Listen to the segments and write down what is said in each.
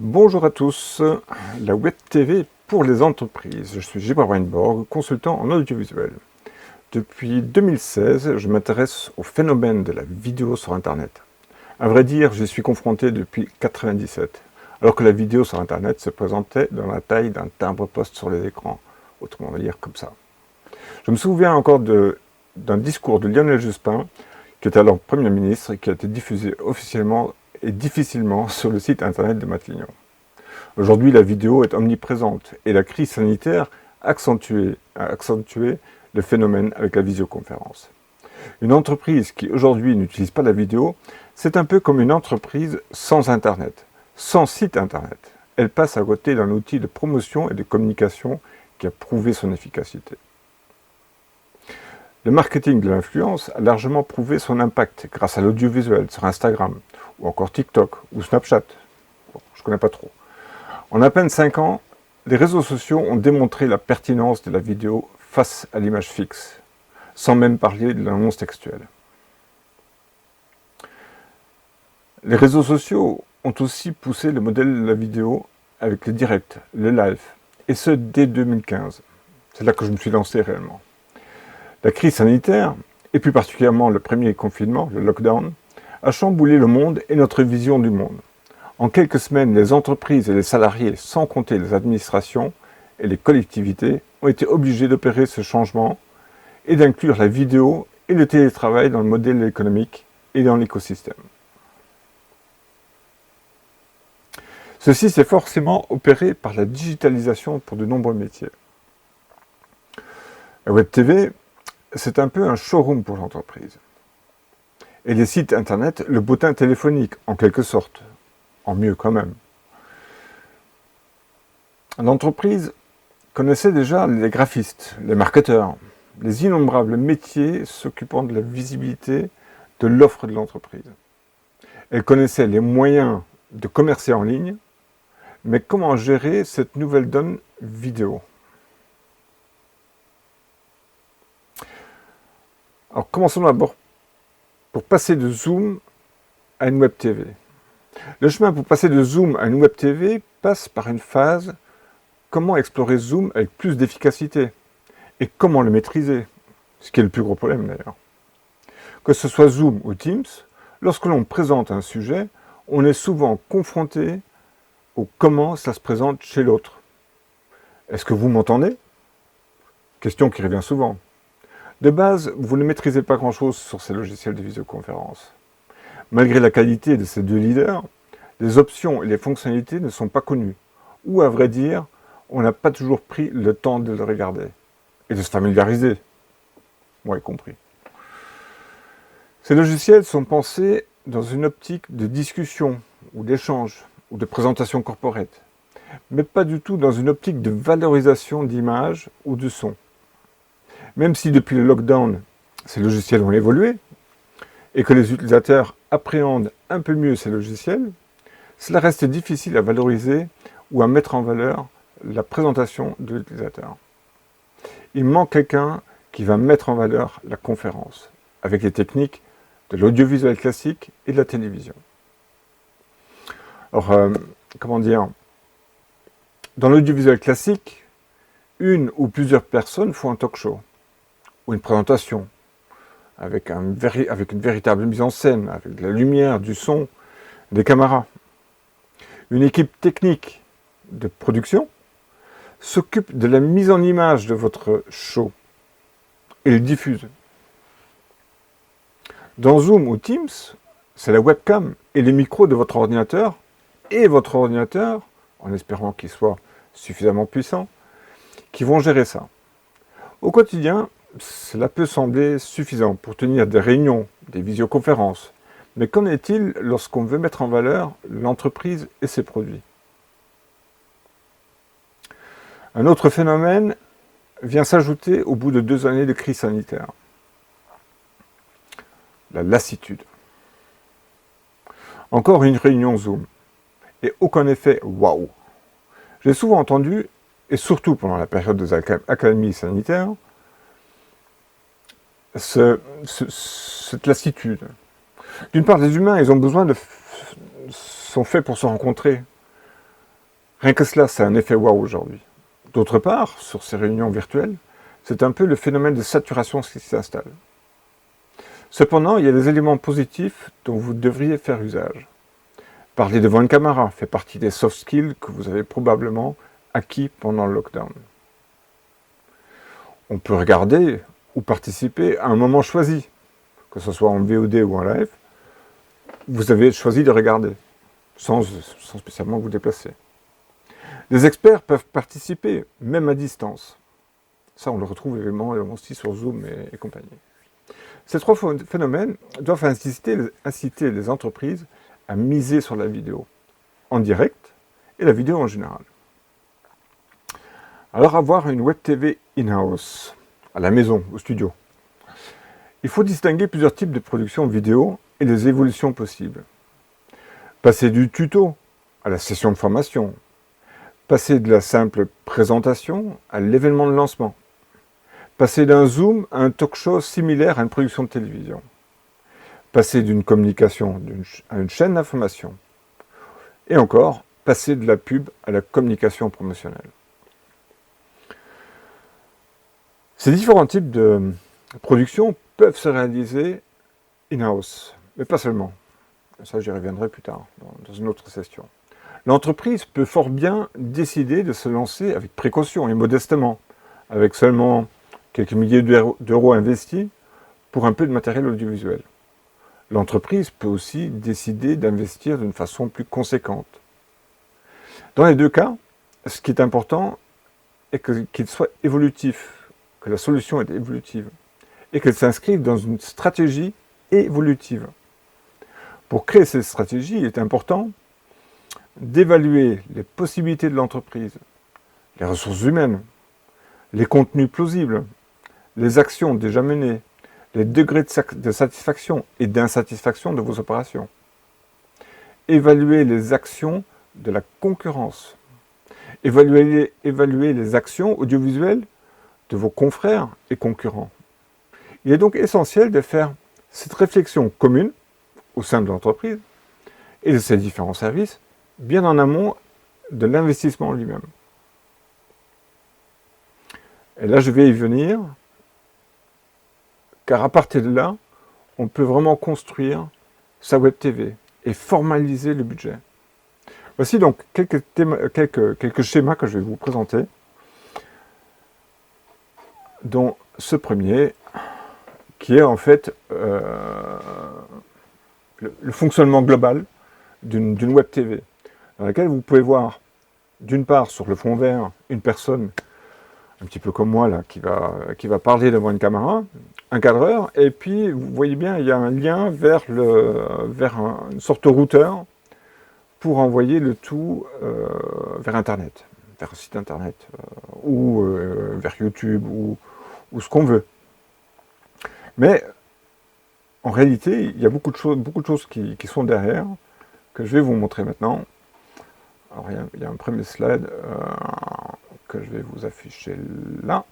Bonjour à tous, la Web TV pour les entreprises. Je suis Gilbert Weinborg, consultant en audiovisuel. Depuis 2016, je m'intéresse au phénomène de la vidéo sur Internet. À vrai dire, j'y suis confronté depuis 1997, alors que la vidéo sur Internet se présentait dans la taille d'un timbre-poste sur les écrans, autrement dire comme ça. Je me souviens encore d'un discours de Lionel Jospin, qui était alors Premier ministre et qui a été diffusé officiellement et difficilement sur le site internet de Matignon. Aujourd'hui, la vidéo est omniprésente et la crise sanitaire a accentué le phénomène avec la visioconférence. Une entreprise qui aujourd'hui n'utilise pas la vidéo, c'est un peu comme une entreprise sans Internet, sans site Internet. Elle passe à côté d'un outil de promotion et de communication qui a prouvé son efficacité. Le marketing de l'influence a largement prouvé son impact grâce à l'audiovisuel sur Instagram, ou encore TikTok, ou Snapchat. Bon, je ne connais pas trop. En à peine 5 ans, les réseaux sociaux ont démontré la pertinence de la vidéo face à l'image fixe, sans même parler de l'annonce textuelle. Les réseaux sociaux ont aussi poussé le modèle de la vidéo avec les directs, le live, et ce dès 2015. C'est là que je me suis lancé réellement. La crise sanitaire, et plus particulièrement le premier confinement, le lockdown, a chamboulé le monde et notre vision du monde. En quelques semaines, les entreprises et les salariés, sans compter les administrations et les collectivités, ont été obligés d'opérer ce changement et d'inclure la vidéo et le télétravail dans le modèle économique et dans l'écosystème. Ceci s'est forcément opéré par la digitalisation pour de nombreux métiers. La Web TV, c'est un peu un showroom pour l'entreprise. Et les sites internet, le bottin téléphonique, en quelque sorte. En mieux quand même. L'entreprise connaissait déjà les graphistes, les marketeurs, les innombrables métiers s'occupant de la visibilité de l'offre de l'entreprise. Elle connaissait les moyens de commercer en ligne, mais comment gérer cette nouvelle donne vidéo ? Alors commençons d'abord pour passer de Zoom à une Web TV. Le chemin pour passer de Zoom à une Web TV passe par une phase comment explorer Zoom avec plus d'efficacité et comment le maîtriser, ce qui est le plus gros problème d'ailleurs. Que ce soit Zoom ou Teams, lorsque l'on présente un sujet, on est souvent confronté au comment ça se présente chez l'autre. Est-ce que vous m'entendez ? Question qui revient souvent. De base, vous ne maîtrisez pas grand-chose sur ces logiciels de visioconférence. Malgré la qualité de ces deux leaders, les options et les fonctionnalités ne sont pas connues. Ou à vrai dire, on n'a pas toujours pris le temps de le regarder et de se familiariser. Moi y compris. Ces logiciels sont pensés dans une optique de discussion, ou d'échange, ou de présentation corporate, mais pas du tout dans une optique de valorisation d'images ou de son. Même si depuis le lockdown, ces logiciels ont évolué, et que les utilisateurs appréhendent un peu mieux ces logiciels, cela reste difficile à valoriser ou à mettre en valeur la présentation de l'utilisateur. Il manque quelqu'un qui va mettre en valeur la conférence, avec les techniques de l'audiovisuel classique et de la télévision. Alors, dans l'audiovisuel classique, une ou plusieurs personnes font un talk show, ou une présentation, avec une véritable mise en scène, avec de la lumière, du son, des caméras. Une équipe technique de production s'occupe de la mise en image de votre show et le diffuse. Dans Zoom ou Teams, c'est la webcam et les micros de votre ordinateur, en espérant qu'il soit suffisamment puissant, qui vont gérer ça. Au quotidien, cela peut sembler suffisant pour tenir des réunions, des visioconférences. Mais qu'en est-il lorsqu'on veut mettre en valeur l'entreprise et ses produits ? Un autre phénomène vient s'ajouter au bout de 2 années de crise sanitaire. La lassitude. Encore une réunion Zoom. Et aucun effet waouh. J'ai souvent entendu, et surtout pendant la période des accalmies sanitaires, cette lassitude. D'une part, les humains, sont faits pour se rencontrer. Rien que cela, c'est un effet waouh aujourd'hui. D'autre part, sur ces réunions virtuelles, c'est un peu le phénomène de saturation qui s'installe. Cependant, il y a des éléments positifs dont vous devriez faire usage. Parler devant une caméra fait partie des soft skills que vous avez probablement acquis pendant le lockdown. On peut regarder ou participer à un moment choisi, que ce soit en VOD ou en live. Vous avez choisi de regarder, sans spécialement vous déplacer. Les experts peuvent participer, même à distance. Ça, on le retrouve également aussi sur Zoom et compagnie. Ces trois phénomènes doivent inciter les entreprises à miser sur la vidéo en direct et la vidéo en général. Alors, avoir une web TV in-house, à la maison, au studio. Il faut distinguer plusieurs types de production vidéo et les évolutions possibles. Passer du tuto à la session de formation. Passer de la simple présentation à l'événement de lancement. Passer d'un Zoom à un talk show similaire à une production de télévision. Passer d'une communication à une chaîne d'information. Et encore, passer de la pub à la communication promotionnelle. Ces différents types de production peuvent se réaliser in-house, mais pas seulement. Ça, j'y reviendrai plus tard, dans une autre session. L'entreprise peut fort bien décider de se lancer avec précaution et modestement, avec seulement quelques milliers d'euros investis pour un peu de matériel audiovisuel. L'entreprise peut aussi décider d'investir d'une façon plus conséquente. Dans les deux cas, ce qui est important est qu'il soit évolutif, que la solution est évolutive, et qu'elle s'inscrive dans une stratégie évolutive. Pour créer cette stratégie, il est important d'évaluer les possibilités de l'entreprise, les ressources humaines, les contenus plausibles, les actions déjà menées, les degrés de satisfaction et d'insatisfaction de vos opérations. Évaluer les actions de la concurrence. Évaluer les actions audiovisuelles de vos confrères et concurrents. Il est donc essentiel de faire cette réflexion commune au sein de l'entreprise et de ses différents services, bien en amont de l'investissement lui-même. Et là, je vais y venir, car à partir de là, on peut vraiment construire sa web TV et formaliser le budget. Voici donc quelques schémas que je vais vous présenter, dont ce premier, qui est en fait le fonctionnement global d'une web TV, dans laquelle vous pouvez voir, d'une part, sur le fond vert, une personne, un petit peu comme moi, là, qui va parler devant une caméra, un cadreur, et puis, vous voyez bien, il y a un lien vers une sorte de routeur pour envoyer le tout vers Internet, vers un site Internet, ou vers YouTube, ou ce qu'on veut. Mais, en réalité, il y a beaucoup de choses qui sont derrière, que je vais vous montrer maintenant. Alors, il y a un premier slide que je vais vous afficher là.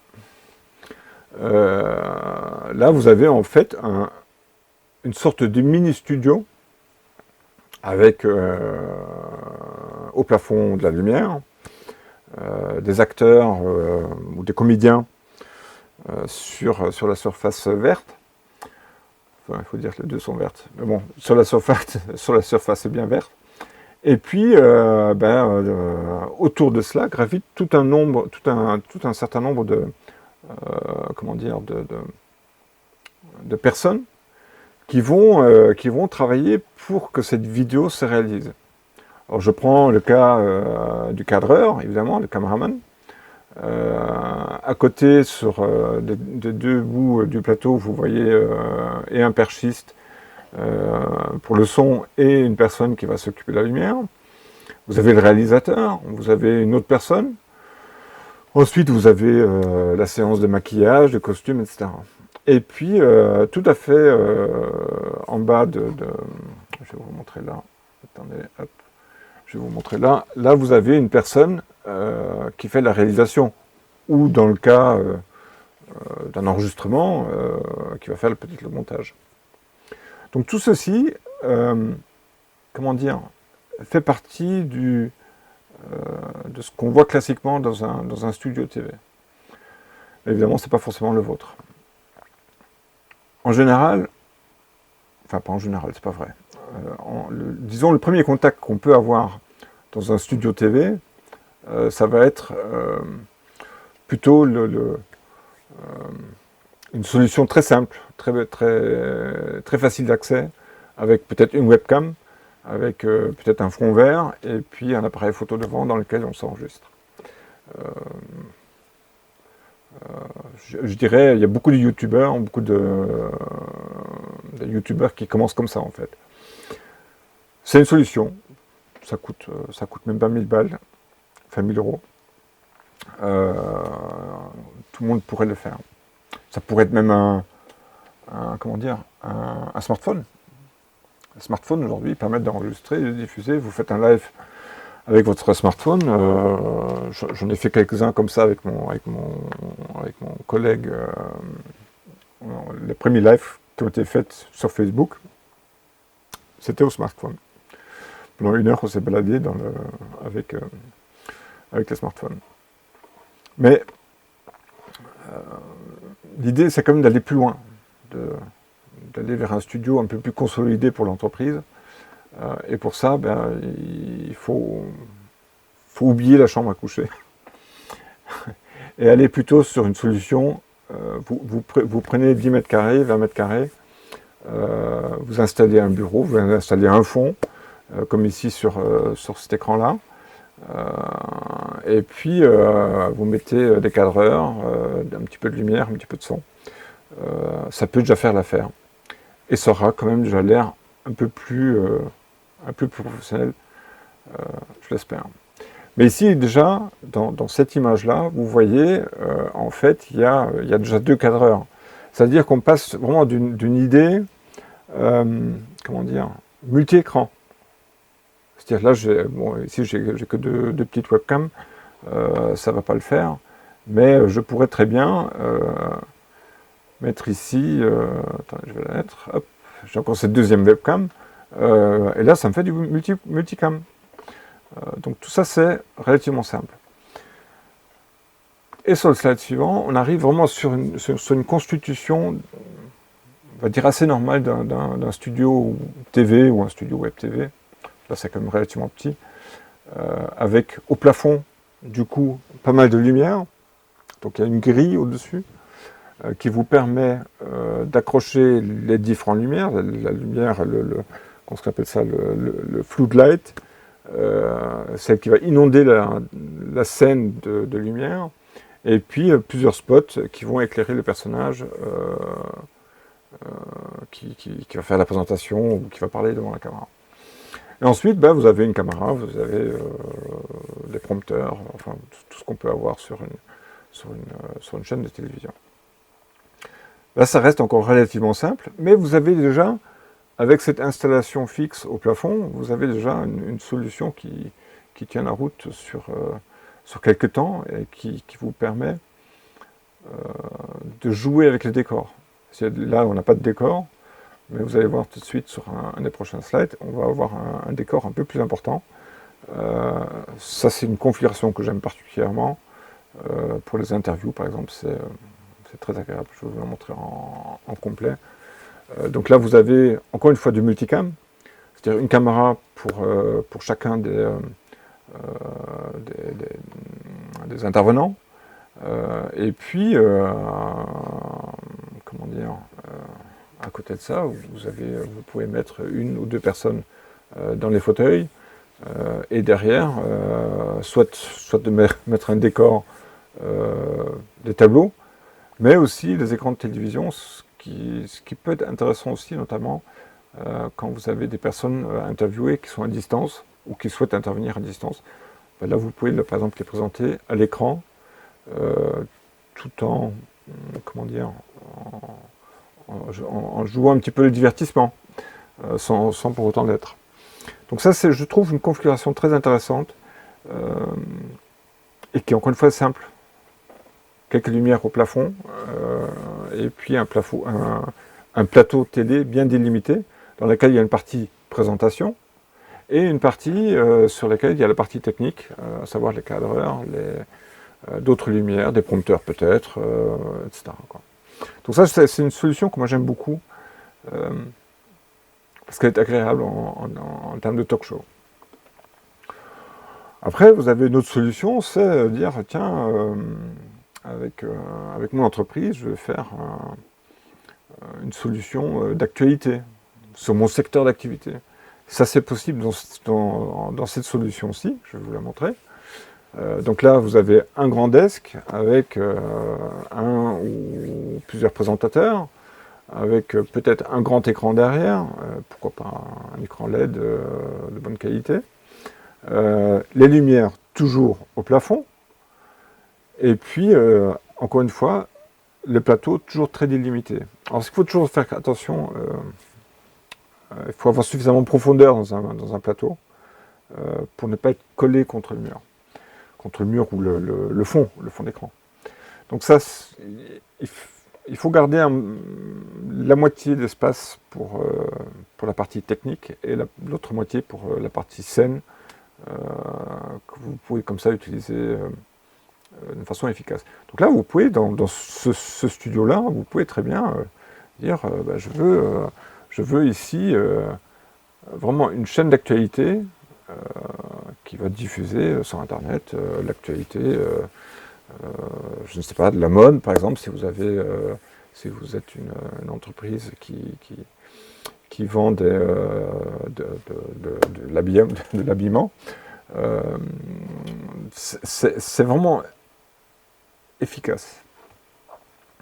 Là, vous avez en fait une sorte de mini-studio avec au plafond de la lumière, des acteurs ou des comédiens sur la surface verte. Enfin, il faut dire que les deux sont vertes. Mais bon, sur la surface c'est bien verte. Et puis, autour de cela gravite tout un certain nombre de personnes qui vont travailler pour que cette vidéo se réalise. Alors, je prends le cas du cadreur, évidemment, le caméraman. À côté, sur des deux bouts du plateau, vous voyez et un perchiste pour le son et une personne qui va s'occuper de la lumière. Vous avez le réalisateur, vous avez une autre personne. Ensuite, vous avez la séance de maquillage, de costume, etc. Et puis, tout à fait en bas je vais vous montrer là. Attendez, hop. Je vais vous montrer là. Là, vous avez une personne qui fait la réalisation. Ou dans le cas d'un enregistrement, qui va faire peut-être le montage. Donc tout ceci, fait partie de ce qu'on voit classiquement dans un studio TV. Évidemment, ce n'est pas forcément le vôtre. En général, enfin pas en général, c'est pas vrai. Disons, le premier contact qu'on peut avoir dans un studio TV, ça va être plutôt une solution très simple, très facile d'accès, avec peut-être une webcam, avec peut-être un fond vert, et puis un appareil photo devant dans lequel on s'enregistre. Je dirais, il y a beaucoup de youtubeurs, qui commencent comme ça en fait. C'est une solution, ça coûte même pas 1000 balles, enfin 1000 euros. Tout le monde pourrait le faire. Ça pourrait être même un smartphone. Un smartphone aujourd'hui permet d'enregistrer et de diffuser. Vous faites un live avec votre smartphone. J'en ai fait quelques-uns comme ça avec mon collègue. Les premiers lives qui ont été faits sur Facebook, c'était au smartphone. Pendant 1 heure, on s'est baladé avec les smartphones. Mais l'idée, c'est quand même d'aller plus loin, d'aller vers un studio un peu plus consolidé pour l'entreprise. Et pour ça, il faut oublier la chambre à coucher. Et aller plutôt sur une solution, vous prenez 10 mètres carrés, 20 mètres carrés, vous installez un bureau, vous installez un fond, comme ici sur cet écran-là. Et puis, vous mettez des cadreurs, un petit peu de lumière, un petit peu de son. Ça peut déjà faire l'affaire. Et ça aura quand même déjà l'air un peu plus professionnel, je l'espère. Mais ici, déjà, dans cette image-là, vous voyez, en fait, il y a déjà 2 cadreurs. C'est-à-dire qu'on passe vraiment d'une idée, multi-écran. C'est-à-dire là, ici, j'ai que deux petites webcams, ça ne va pas le faire, mais je pourrais très bien mettre ici, attendez, je vais la mettre, hop, j'ai encore cette deuxième webcam, et là, ça me fait du multicam. Donc tout ça, c'est relativement simple. Et sur le slide suivant, on arrive vraiment sur une constitution, on va dire assez normale d'un studio TV ou un studio web TV. Là, c'est quand même relativement petit, avec au plafond, du coup, pas mal de lumière. Donc il y a une grille au-dessus qui vous permet d'accrocher les différentes lumières, la lumière, qu'on appelle ça, le floodlight, celle qui va inonder la scène de lumière, et puis plusieurs spots qui vont éclairer le personnage qui va faire la présentation ou qui va parler devant la caméra. Et ensuite, vous avez une caméra, vous avez des prompteurs, enfin tout ce qu'on peut avoir sur une chaîne de télévision. Là, ça reste encore relativement simple, mais vous avez déjà, avec cette installation fixe au plafond, vous avez déjà une solution qui tient la route sur quelques temps et qui vous permet de jouer avec les décors. Là, on n'a pas de décor, mais vous allez voir tout de suite sur un des prochains slides, on va avoir un décor un peu plus important. Ça, c'est une configuration que j'aime particulièrement. Pour les interviews, par exemple, c'est très agréable. Je vais vous la montrer en complet. Donc là, vous avez encore une fois du multicam, c'est-à-dire une caméra pour chacun des intervenants. Et puis, à côté de ça, vous pouvez mettre 1 ou 2 personnes dans les fauteuils, et derrière, soit de mettre un décor, des tableaux, mais aussi des écrans de télévision, ce qui peut être intéressant aussi, notamment quand vous avez des personnes interviewées qui sont à distance ou qui souhaitent intervenir à distance. Là, vous pouvez, par exemple, les présenter à l'écran, tout en jouant un petit peu le divertissement, sans pour autant l'être. Donc ça, c'est, je trouve, une configuration très intéressante, et qui est encore une fois simple. Quelques lumières au plafond, et puis un plateau télé bien délimité, dans lequel il y a une partie présentation, et une partie sur laquelle il y a la partie technique, à savoir les cadreurs, d'autres lumières, des prompteurs peut-être, etc., quoi. Donc ça, c'est une solution que moi j'aime beaucoup, parce qu'elle est agréable en termes de talk show. Après, vous avez une autre solution, c'est dire, tiens, avec mon entreprise, je vais faire une solution d'actualité, sur mon secteur d'activité. Ça, c'est possible dans cette solution-ci, je vais vous la montrer. Donc là, vous avez un grand desk avec un ou plusieurs présentateurs, avec peut-être un grand écran derrière, pourquoi pas un écran LED de bonne qualité. Les lumières toujours au plafond, et puis, encore une fois, le plateau toujours très délimité. Alors, il faut toujours faire attention, il faut avoir suffisamment de profondeur dans un plateau pour ne pas être collé contre le mur ou le fond d'écran. Donc ça, il faut garder la moitié d'espace pour la partie technique et l'autre moitié pour la partie scène, que vous pouvez comme ça utiliser d'une façon efficace. Donc là, vous pouvez, dans ce studio-là, vous pouvez très bien dire, je veux ici vraiment une chaîne d'actualité qui va diffuser sur Internet l'actualité, je ne sais pas, de la mode, par exemple, si vous êtes une entreprise qui vend de l'habillement. C'est vraiment efficace.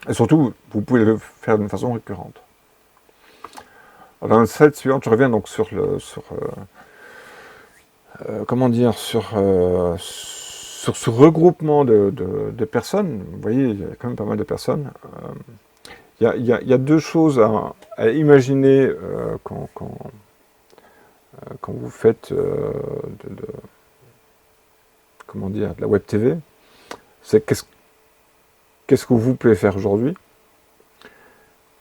Et surtout, vous pouvez le faire d'une façon récurrente. Alors dans le slide suivant, je reviens donc sur ce regroupement de personnes. Vous voyez, il y a quand même pas mal de personnes. Il y a deux choses à imaginer quand vous faites de la web TV. C'est qu'est-ce que vous pouvez faire aujourd'hui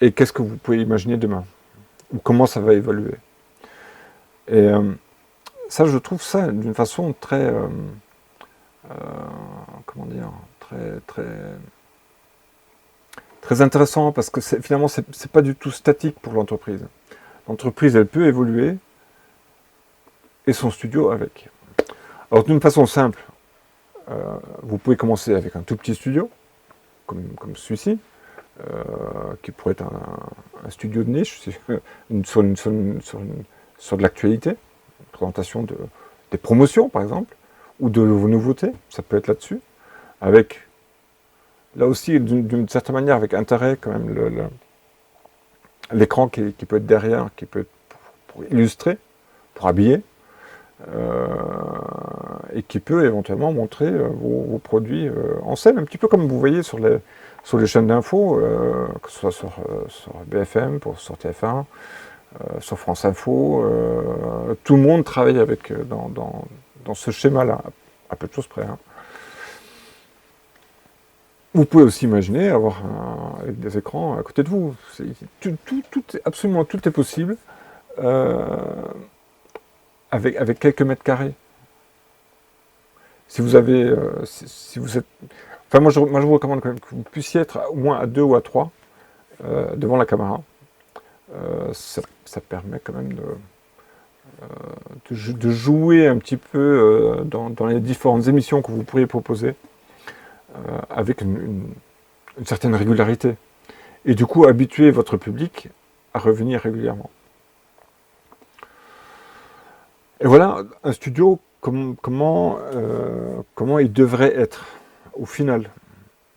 et qu'est-ce que vous pouvez imaginer demain, ou comment ça va évoluer. Et ça, je trouve ça d'une façon très, très intéressant, parce que finalement, c'est pas du tout statique pour l'entreprise. L'entreprise, elle peut évoluer, et son studio avec. Alors, d'une façon simple, vous pouvez commencer avec un tout petit studio, comme celui-ci, qui pourrait être un studio de niche, sur de l'actualité, une présentation des promotions, par exemple, ou de vos nouveautés, ça peut être là-dessus, avec, là aussi, d'une certaine manière, avec intérêt, quand même, l'écran qui peut être derrière, qui peut être pour illustrer, pour habiller, et qui peut éventuellement montrer vos produits en scène, un petit peu comme vous voyez sur les chaînes d'infos, que ce soit sur BFM, sur TF1, sur France Info, tout le monde travaille avec dans ce schéma-là, à peu de choses près. Hein. Vous pouvez aussi imaginer avoir avec des écrans à côté de vous. Absolument tout est possible avec quelques mètres carrés. Si vous avez, si vous êtes, enfin moi je vous recommande quand même que vous puissiez être au moins à 2 ou à 3 devant la caméra. Ça permet quand même de jouer un petit peu dans les différentes émissions que vous pourriez proposer avec une certaine régularité. Et du coup, habituer votre public à revenir régulièrement. Et voilà un studio comment il devrait être au final.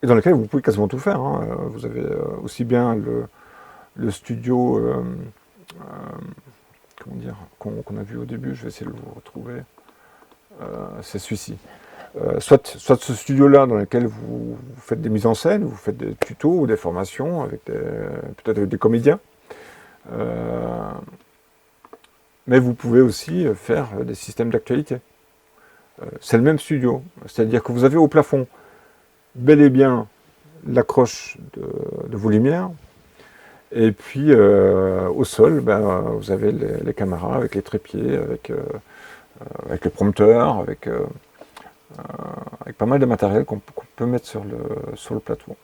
Et dans lequel vous pouvez quasiment tout faire. Hein. Vous avez aussi bien le studio qu'on a vu au début, je vais essayer de vous retrouver. C'est celui-ci. Soit ce studio-là dans lequel vous faites des mises en scène, vous faites des tutos ou des formations, peut-être avec des comédiens. Mais vous pouvez aussi faire des systèmes d'actualité. C'est le même studio, c'est-à-dire que vous avez au plafond bel et bien l'accroche de vos lumières, et puis au sol, vous avez les caméras avec les trépieds, avec avec le prompteur, avec pas mal de matériel qu'on peut mettre sur le plateau.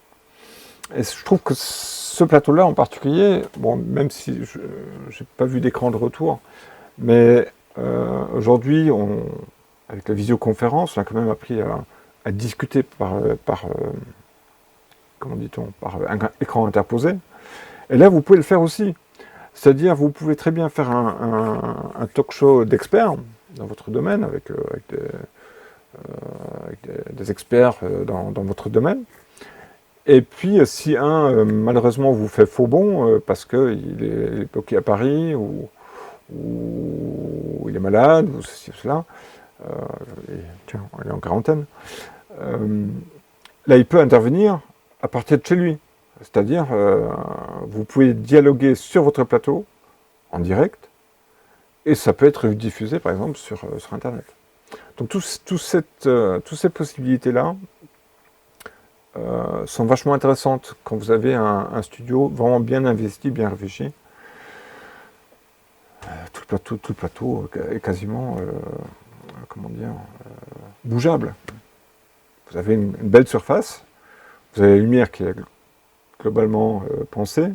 Et je trouve que ce plateau-là en particulier, bon, même si je n'ai pas vu d'écran de retour, mais aujourd'hui, avec la visioconférence, on a quand même appris à discuter comment dit-on, par un écran interposé. Et là, vous pouvez le faire aussi. C'est-à-dire, vous pouvez très bien faire un talk show d'experts dans votre domaine, avec des experts dans votre domaine. Et puis, si malheureusement, vous fait faux bond parce qu'il est bloqué à Paris, ou il est malade, ou ceci ou cela, tiens, il est en quarantaine, là, il peut intervenir à partir de chez lui. C'est-à-dire, vous pouvez dialoguer sur votre plateau, en direct, et ça peut être diffusé, par exemple, sur Internet. Donc, toutes ces possibilités-là sont vachement intéressantes quand vous avez un studio vraiment bien investi, bien réfléchi. Tout le plateau est quasiment, comment dire, bougeable. Vous avez une belle surface, vous avez la lumière qui est globalement pensée.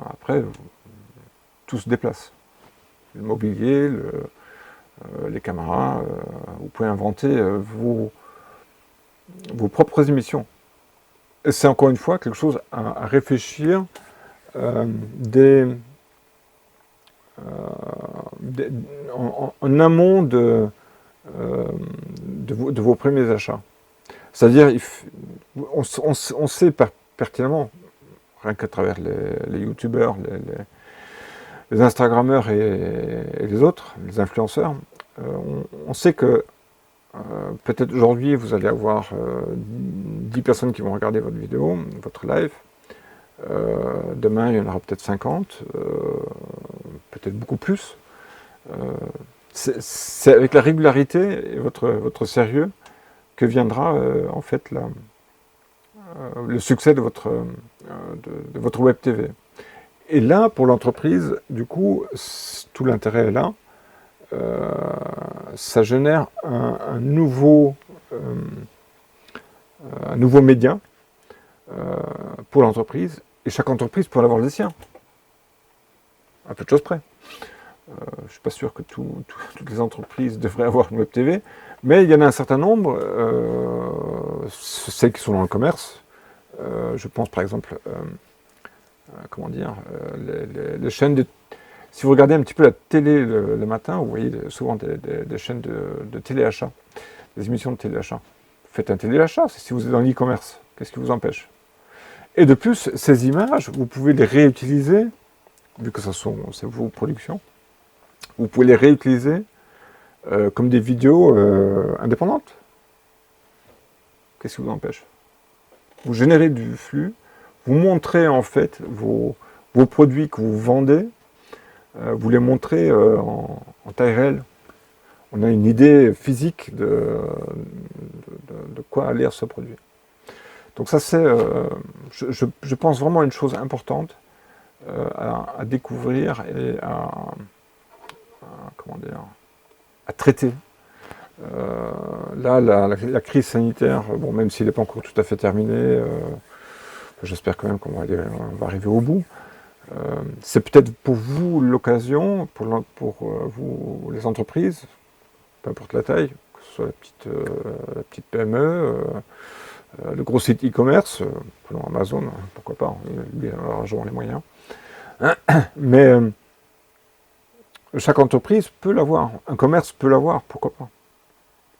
Après, tout se déplace. Le mobilier, les caméras, vous pouvez inventer vos propres émissions. Et c'est encore une fois quelque chose à réfléchir en amont de vos premiers achats. C'est-à-dire, on sait pertinemment, rien qu'à travers les youtubeurs, les instagrammeurs et les autres, les influenceurs, on sait que peut-être aujourd'hui vous allez avoir 10 personnes qui vont regarder votre vidéo, votre live. Demain il y en aura peut-être 50, peut-être beaucoup plus. C'est avec la régularité et votre sérieux que viendra en fait le succès de votre web TV. Et là, pour l'entreprise, du coup, tout l'intérêt est là. Ça génère un nouveau média pour l'entreprise, et chaque entreprise peut en avoir les siens, à peu de choses près. Je ne suis pas sûr que toutes les entreprises devraient avoir une web TV, mais il y en a un certain nombre, celles qui sont dans le commerce. Je pense par exemple, comment dire, les chaînes de... Si vous regardez un petit peu la télé le matin, vous voyez souvent des chaînes de téléachat, des émissions de téléachat. Faites un téléachat, si vous êtes dans l'e-commerce, qu'est-ce qui vous empêche? Et de plus, ces images, vous pouvez les réutiliser, vu que c'est vos productions, vous pouvez les réutiliser comme des vidéos indépendantes. Qu'est-ce qui vous empêche? Vous générez du flux, vous montrez en fait vos produits que vous vendez, vous les montrez en taille réelle. On a une idée physique de quoi a l'air ce produit. Donc ça c'est, je pense vraiment une chose importante à découvrir et comment dire, à traiter. Là, la crise sanitaire, bon, même s'il n'est pas encore tout à fait terminé, j'espère quand même qu'on va arriver au bout. C'est peut-être pour vous l'occasion, pour vous les entreprises, peu importe la taille, que ce soit la petite PME, le gros site e-commerce, prenons Amazon, pourquoi pas, lui largement les moyens. Mais chaque entreprise peut l'avoir, un commerce peut l'avoir, pourquoi pas.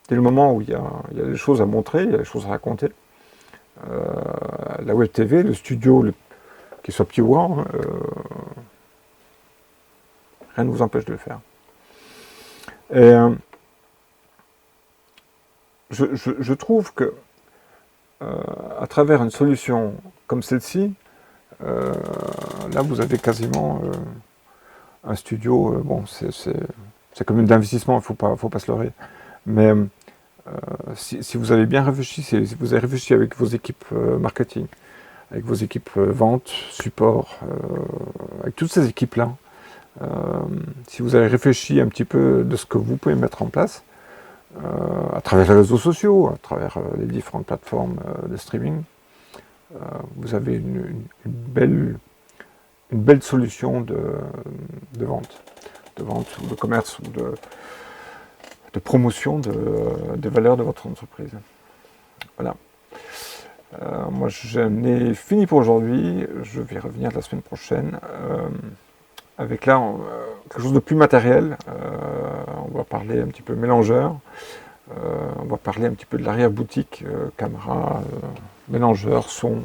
Dès le moment où il y a des choses à montrer, il y a des choses à raconter. La web TV, le studio, qu'il soit petit ou grand, rien ne vous empêche de le faire. Et je trouve que à travers une solution comme celle-ci, là vous avez quasiment un studio, bon c'est comme un investissement, il ne faut pas se leurrer, mais si vous avez bien réfléchi, si vous avez réfléchi avec vos équipes marketing, avec vos équipes vente, support, avec toutes ces équipes-là, Si vous avez réfléchi un petit peu de ce que vous pouvez mettre en place, à travers les réseaux sociaux, à travers les différentes plateformes de streaming, vous avez une belle solution de vente ou de commerce ou de promotion des valeurs de votre entreprise. Voilà. Moi, j'en ai fini pour aujourd'hui. Je vais revenir la semaine prochaine avec là quelque chose de plus matériel. On va parler un petit peu mélangeur. On va parler un petit peu de l'arrière-boutique, caméra, mélangeur, son,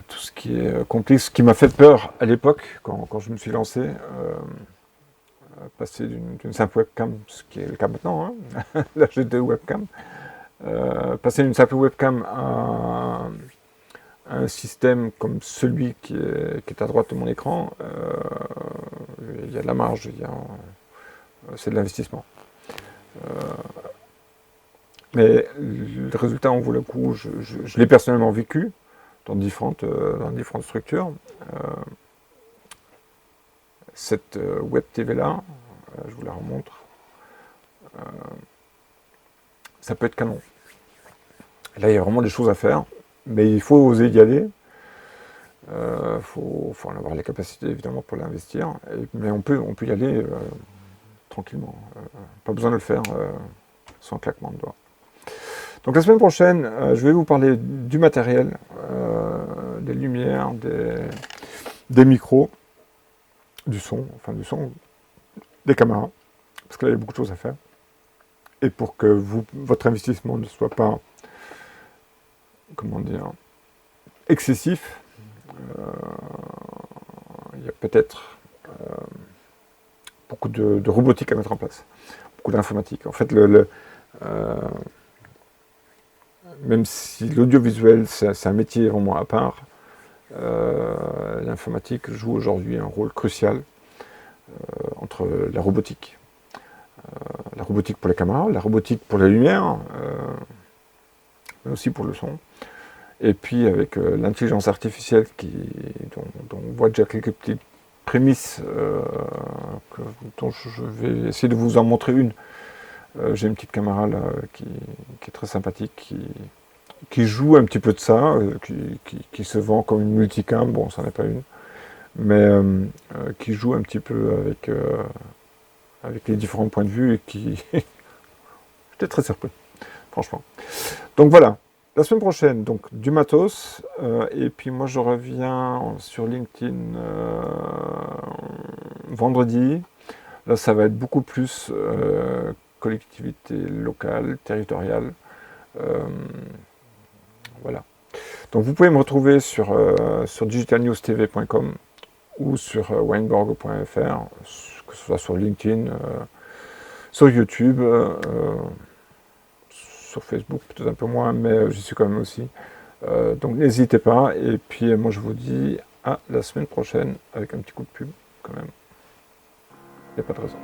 tout ce qui est complexe, ce qui m'a fait peur à l'époque quand je me suis lancé. Passer d'une simple webcam, ce qui est le cas maintenant, hein. Là j'ai deux webcams, passer d'une simple webcam à un système comme celui qui est à droite de mon écran, il y a de la marge, c'est de l'investissement. Mais le résultat en vaut le coup, je l'ai personnellement vécu dans différentes structures. Cette web TV là, je vous la remontre, ça peut être canon. Là, il y a vraiment des choses à faire, mais il faut oser y aller. Faut en avoir les capacités évidemment pour l'investir, mais on peut y aller tranquillement. Pas besoin de le faire sans claquement de doigts. Donc la semaine prochaine, je vais vous parler du matériel, des lumières, des micros, du son, des caméras, parce que là il y a beaucoup de choses à faire. Et pour que votre investissement ne soit pas, comment dire, excessif, il y a peut-être beaucoup de robotique à mettre en place, beaucoup d'informatique. En fait, même si l'audiovisuel c'est un métier vraiment à part, l'informatique joue aujourd'hui un rôle crucial entre la robotique pour les caméras, la robotique pour la lumière, mais aussi pour le son. Et puis avec l'intelligence artificielle dont on voit déjà quelques petites prémices, dont je vais essayer de vous en montrer une. J'ai une petite caméra là qui est très sympathique, qui joue un petit peu de ça, qui se vend comme une multicam, bon ça n'est pas une, mais qui joue un petit peu avec les différents points de vue et qui... J'étais très surpris, franchement. Donc voilà, la semaine prochaine, donc du matos, et puis moi je reviens sur LinkedIn vendredi. Là ça va être beaucoup plus collectivité locale, territoriale. Voilà. Donc vous pouvez me retrouver sur digitalnewstv.com ou sur weinborg.fr, que ce soit sur LinkedIn, sur YouTube, sur Facebook peut-être un peu moins, mais j'y suis quand même aussi. Donc n'hésitez pas, et puis moi je vous dis à la semaine prochaine avec un petit coup de pub quand même. Il n'y a pas de raison.